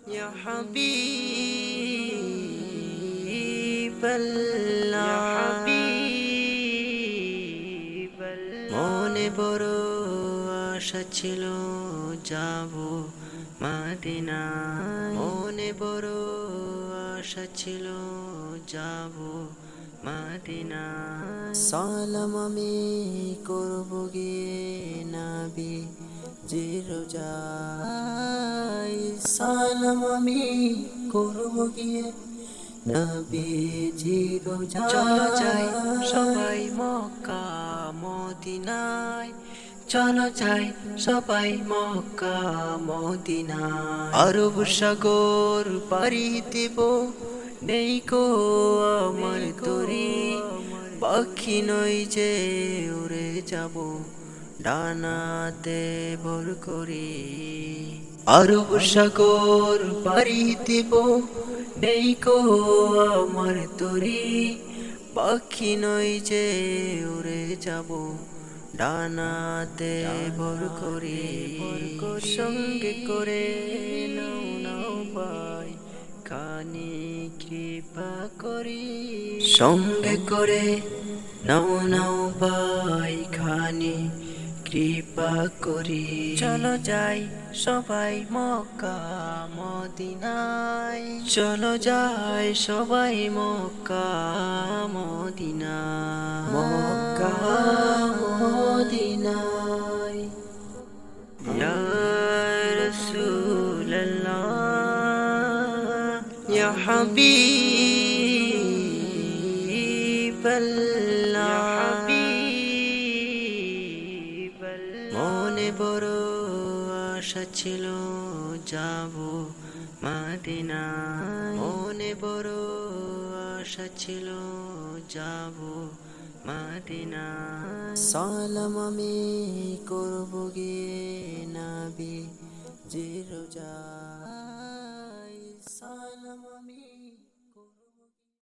يا حبيب الله মনে বড় আশা ছিল যাব মদিনা মনে বড় আশা ছিল যাব মদিনা সালাম আমি করব গিয়ে নবী জির রোজায় সালাম আমি করব গিয়ে নবী জির রোজায় চলো যাই সবাই মক্কা মদিনায় চলো যাই সবাই মক্কা মদিনায় আরব সাগর পাড়ি দেব নেই কো আমার তরি পাখি নই যে উড়ে যাব ডানাতে ভর করি আরব সাগর পাড়ি দেব নেই কো আমার তরি পাখি নই যে উড়ে যাব ডানাতে ভর করি সঙ্গে করে নাও নাও ভাই খানি কৃপা করি সঙ্গে করে নাও নাও ভাই খানি কৃপা করি চলো যাই সবাই মক্কা মদিনায় চলো যাই সবাই মক্কা মদিনায় মক্কা মদিনায় ইয়া রাসূলুল্লাহ ইয়া হাবিবাল্লাহ মনে বড় আশা ছিল যাব মদিনা মনে বড় আশা ছিল যাব মদিনা সালাম আমি করব গিয়ে নবী জির রোজায় সালাম আমি